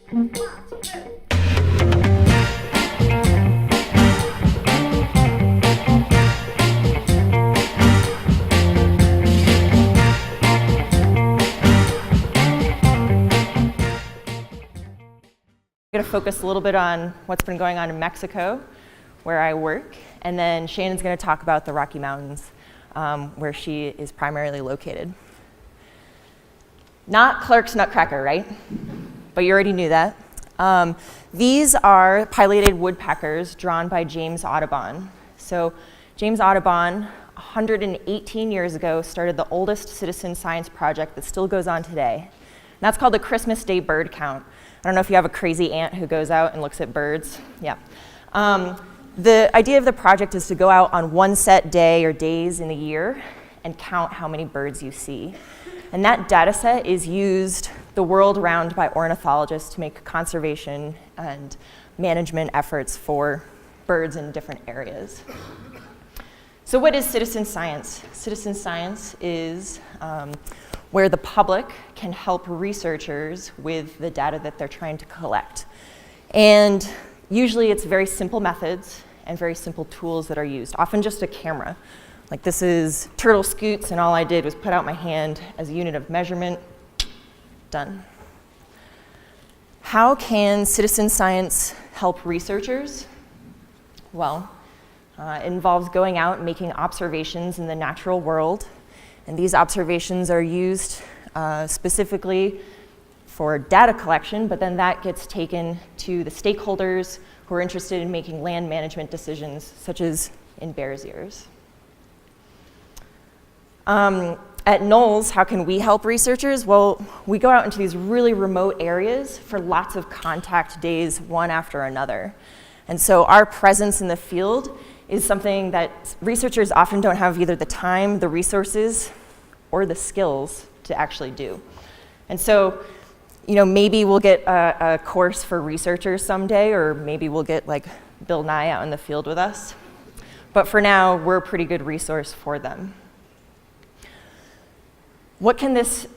I'm going to focus a little bit on what's been going on in Mexico, where I work, and then Shannon's going to talk about the Rocky Mountains, where she is primarily located. Not Clark's Nutcracker, right? But you already knew that. These are pileated woodpeckers drawn by James Audubon. So James Audubon, 118 years ago, started the oldest citizen science project that still goes on today. And that's called the Christmas Day Bird Count. I don't know if you have a crazy aunt who goes out and looks at birds. Yeah. The idea of the project is to go out on one set day or days in the year and count how many birds you see. And that data set is used the world around by ornithologists to make conservation and management efforts for birds in different areas. So what is citizen science? Citizen science is where the public can help researchers with the data that they're trying to collect. And usually it's very simple methods and very simple tools that are used, often just a camera. Like this is turtle scoots, and all I did was put out my hand as a unit of measurement. Done. How can citizen science help researchers? Well, it involves going out and making observations in the natural world. And these observations are used specifically for data collection, but then that gets taken to the stakeholders who are interested in making land management decisions, such as in Bears Ears. At NOLS, how can we help researchers? Well, we go out into these really remote areas for lots of contact days, one after another. And so our presence in the field is something that researchers often don't have either the time, the resources, or the skills to actually do. And so, maybe we'll get a course for researchers someday, or maybe we'll get like Bill Nye out in the field with us. But for now, we're a pretty good resource for them. What can this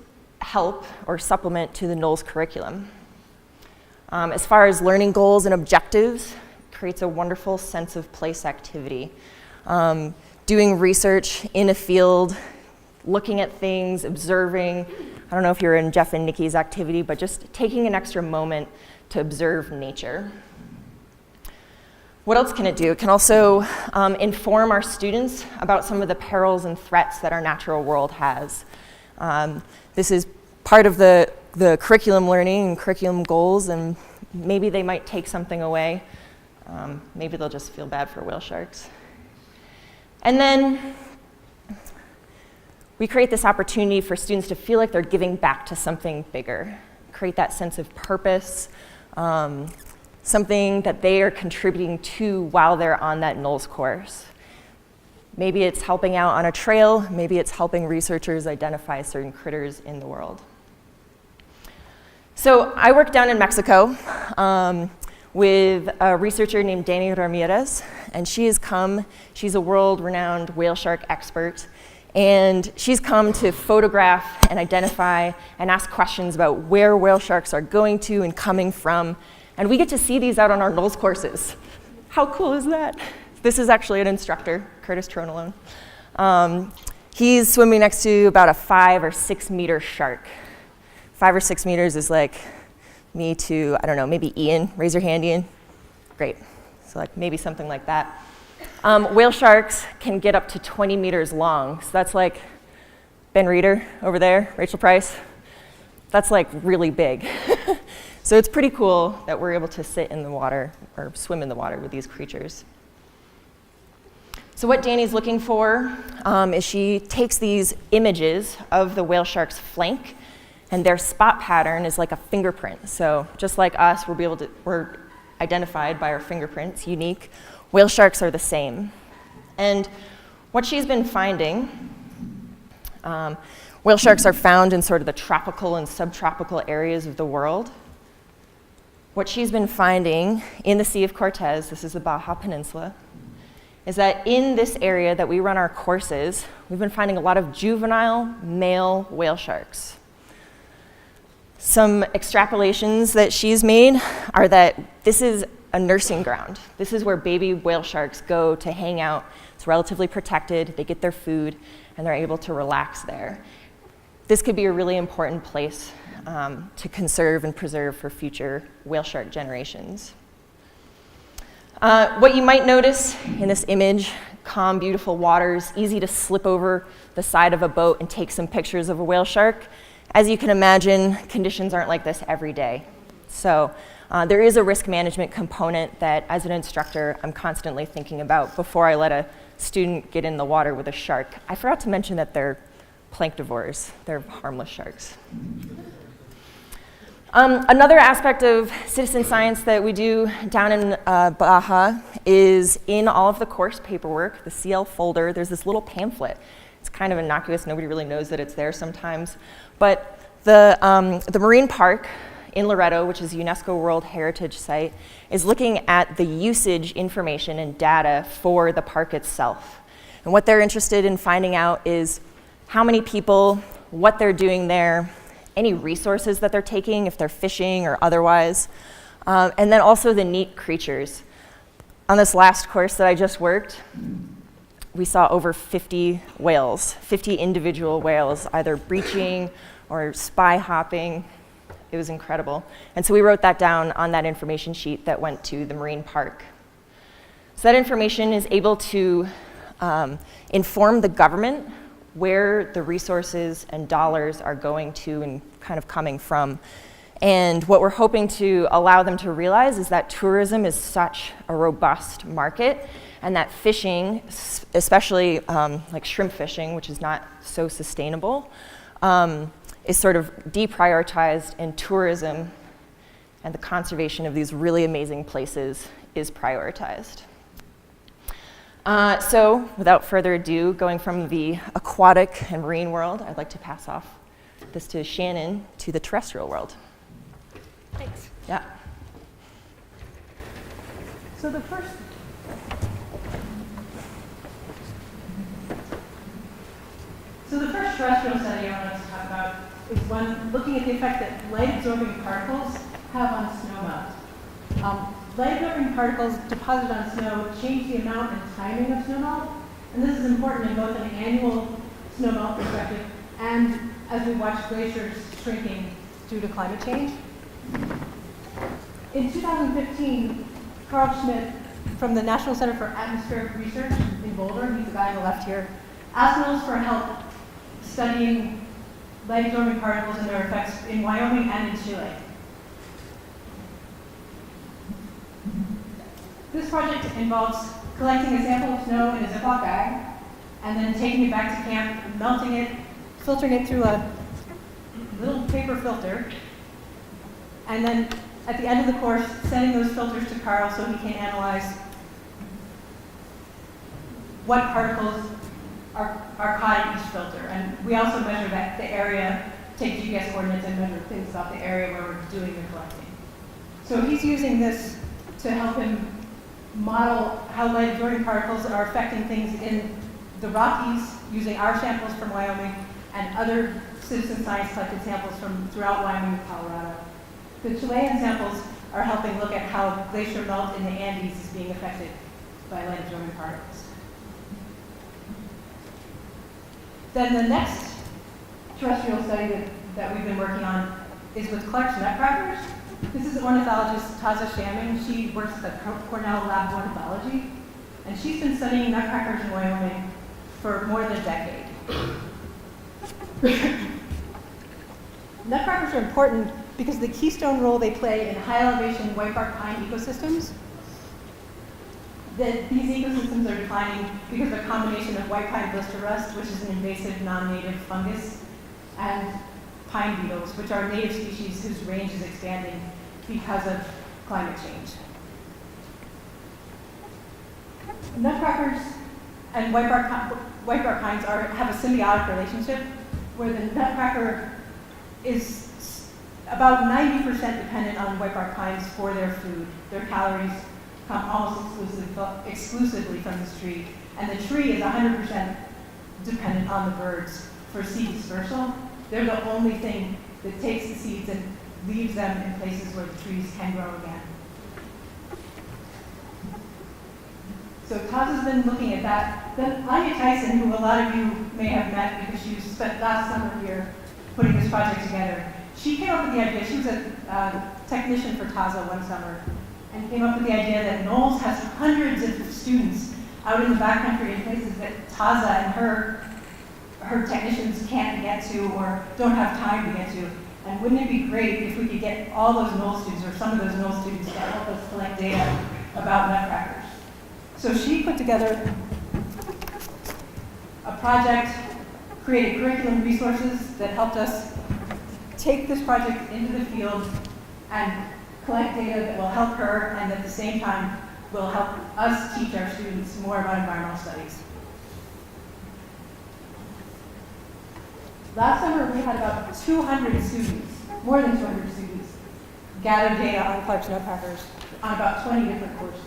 help or supplement to the NOLS curriculum? As far as learning goals and objectives, it creates a wonderful sense of place activity. Doing research in a field, looking at things, observing. I don't know if you're in Jeff and Nikki's activity, but just taking an extra moment to observe nature. What else can it do? It can also inform our students about some of the perils and threats that our natural world has. This is part of the curriculum learning and curriculum goals, and maybe they might take something away. Maybe they'll just feel bad for whale sharks. And then we create this opportunity for students to feel like they're giving back to something bigger, create that sense of purpose, something that they are contributing to while they're on that NOLS course. Maybe it's helping out on a trail, maybe it's helping researchers identify certain critters in the world. So I work down in Mexico with a researcher named Dani Ramirez, and she's a world-renowned whale shark expert, and she's come to photograph and identify and ask questions about where whale sharks are going to and coming from, and we get to see these out on our NOLS courses. How cool is that? This is actually an instructor, Curtis Tronalone. He's swimming next to about a 5 or 6 meter shark. 5 or 6 meters is like me to, I don't know, maybe Ian. Raise your hand, Ian. Great. So like maybe something like that. Whale sharks can get up to 20 meters long. So that's like Ben Reeder over there, Rachel Price. That's like really big. So it's pretty cool that we're able to sit in the water or swim in the water with these creatures. So what Dani's looking for is she takes these images of the whale shark's flank, and their spot pattern is like a fingerprint. So just like us, we're identified by our fingerprints, unique. Whale sharks are the same. And what she's been finding, whale sharks are found in sort of the tropical and subtropical areas of the world. What she's been finding in the Sea of Cortez, this is the Baja Peninsula, is that in this area that we run our courses, we've been finding a lot of juvenile male whale sharks. Some extrapolations that she's made are that this is a nursing ground. This is where baby whale sharks go to hang out. It's relatively protected, they get their food, and they're able to relax there. This could be a really important place to conserve and preserve for future whale shark generations. What you might notice in this image, calm, beautiful waters, easy to slip over the side of a boat and take some pictures of a whale shark. As you can imagine, conditions aren't like this every day. So there is a risk management component that, as an instructor, I'm constantly thinking about before I let a student get in the water with a shark. I forgot to mention that they're planktivores. They're harmless sharks. Another aspect of citizen science that we do down in Baja is in all of the course paperwork, the CL folder, there's this little pamphlet. It's kind of innocuous, nobody really knows that it's there sometimes. But the marine park in Loreto, which is a UNESCO World Heritage Site, is looking at the usage information and data for the park itself. And what they're interested in finding out is how many people, what they're doing there, any resources that they're taking, if they're fishing or otherwise, and then also the neat creatures. On this last course that I just worked, we saw over 50 whales, 50 individual whales, either breaching or spy hopping. It was incredible. And so we wrote that down on that information sheet that went to the marine park. So that information is able to inform the government where the resources and dollars are going to and kind of coming from. And what we're hoping to allow them to realize is that tourism is such a robust market, and that fishing, especially like shrimp fishing, which is not so sustainable, is sort of deprioritized, and tourism and the conservation of these really amazing places is prioritized. So without further ado, going from the aquatic and marine world, I'd like to pass off this to Shannon to the terrestrial world. Thanks. Yeah. So the first terrestrial study I wanted to talk about is one looking at the effect that light-absorbing particles have on snowmelt. Light-absorbing particles deposited on snow change the amount and timing of snowmelt, and this is important in both an annual snowmelt perspective and as we watch glaciers shrinking due to climate change. In 2015, Carl Schmidt from the National Center for Atmospheric Research in Boulder, he's the guy on the left here, asked NOLS for help studying light-absorbing particles and their effects in Wyoming and in Chile. This project involves collecting a sample of snow in a Ziploc bag and then taking it back to camp, melting it, filtering it through a little paper filter, and then at the end of the course, sending those filters to Carl so he can analyze what particles are caught in each filter. And we also measure the area, take GPS coordinates and measure things about the area where we're doing the collecting. So he's using this to help him model how light-absorbing particles are affecting things in the Rockies using our samples from Wyoming and other citizen science collected samples from throughout Wyoming and Colorado. The Chilean samples are helping look at how glacier melt in the Andes is being affected by light-absorbing particles. Then the next terrestrial study that we've been working on is with Clark's nutcrackers. This is ornithologist Taza Shannon. She works at the Cornell Lab of Ornithology, and she's been studying nutcrackers in Wyoming for more than a decade. Nutcrackers are important because of the keystone role they play in high-elevation whitebark pine ecosystems. These ecosystems are declining because of a combination of white pine blister rust, which is an invasive non-native fungus, and pine beetles, which are native species whose range is expanding because of climate change. Nutcrackers and whitebark pines have a symbiotic relationship where the nutcracker is about 90% dependent on whitebark pines for their food. Their calories come almost exclusively from this tree, and the tree is 100% dependent on the birds for seed dispersal. They're the only thing that takes the seeds and leaves them in places where the trees can grow again. So Taza's been looking at that. Then Anya Tyson, who a lot of you may have met because she spent last summer here putting this project together, she came up with the idea. She was a technician for Taza one summer and came up with the idea that NOLS has hundreds of students out in the backcountry in places that Taza and her technicians can't get to or don't have time to get to. And wouldn't it be great if we could get all those NOLS students or some of those NOLS students to help us collect data about nutcrackers? So she put together a project, created curriculum resources that helped us take this project into the field and collect data that will help her and at the same time will help us teach our students more about environmental studies. Last summer we had about 200 students, more than 200 students, gather data on Clark's nutcrackers on about 20 different courses.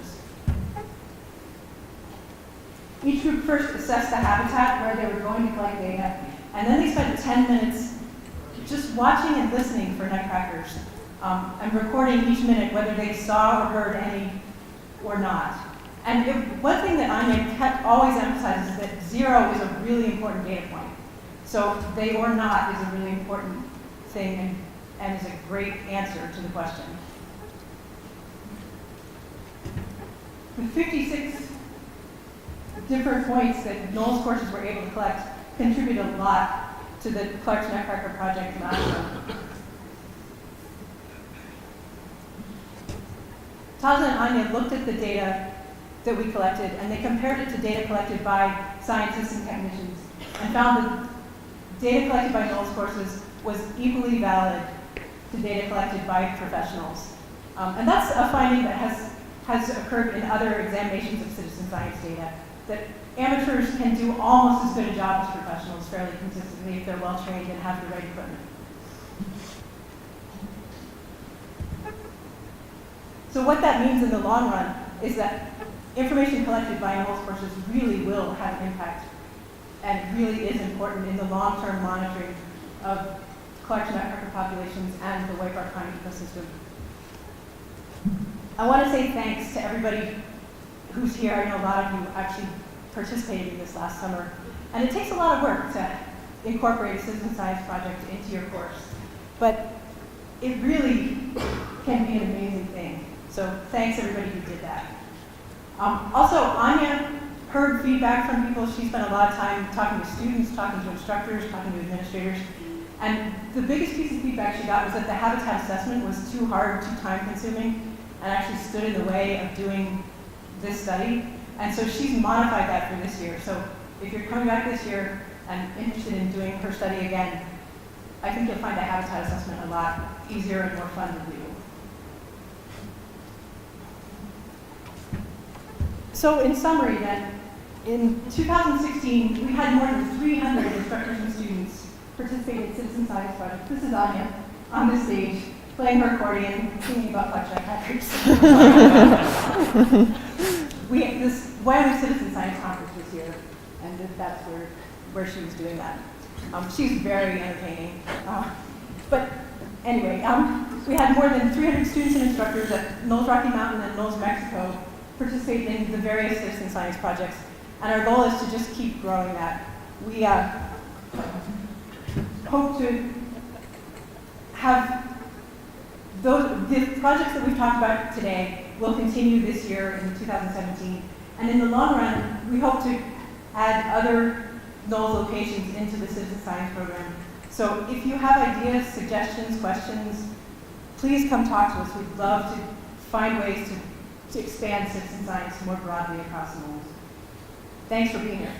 Each group first assessed the habitat where they were going to collect data, and then they spent 10 minutes just watching and listening for nutcrackers and recording each minute whether they saw or heard any or not. And one thing that Anya always emphasizes is that 0 is a really important data point. So they or not is a really important thing and is a great answer to the question. With 56 different points that NOLS courses were able to collect contribute a lot to the Clark's Nutcracker Project last year. Taza and Anya looked at the data that we collected and they compared it to data collected by scientists and technicians and found that data collected by NOLS courses was equally valid to data collected by professionals. And that's a finding that has occurred in other examinations of citizen science data, that amateurs can do almost as good a job as professionals fairly consistently if they're well trained and have the right equipment. So what that means in the long run is that information collected by NOLS courses really will have an impact and really is important in the long-term monitoring of Clark's nutcracker populations and the white bark pine ecosystem. I want to say thanks to everybody who's here. I know a lot of you actually participated in this last summer. And it takes a lot of work to incorporate a citizen science project into your course. But it really can be an amazing thing. So thanks everybody who did that. Also, Anya heard feedback from people. She spent a lot of time talking to students, talking to instructors, talking to administrators. And the biggest piece of feedback she got was that the habitat assessment was too hard, too time consuming, and actually stood in the way of doing this study. And so she's modified that for this year. So if you're coming back this year and interested in doing her study again, I think you'll find a habitat assessment a lot easier and more fun to do. So in summary then, in 2016, we had more than 300 instructors and students participate in citizen science projects. This is Anya on this stage, playing her accordion, singing about Clark's nutcrackers. This Wyoming Citizen Science Conference was here, and that's where she was doing that. She's very entertaining. But anyway, we had more than 300 students and instructors at NOLS Rocky Mountain and NOLS Mexico participate in the various citizen science projects, and our goal is to just keep growing that. We hope to have the projects that we've talked about today will continue this year in 2017. And in the long run, we hope to add other NOLS locations into the citizen science program. So if you have ideas, suggestions, questions, please come talk to us. We'd love to find ways to expand citizen science more broadly across NOLS. Thanks for being here.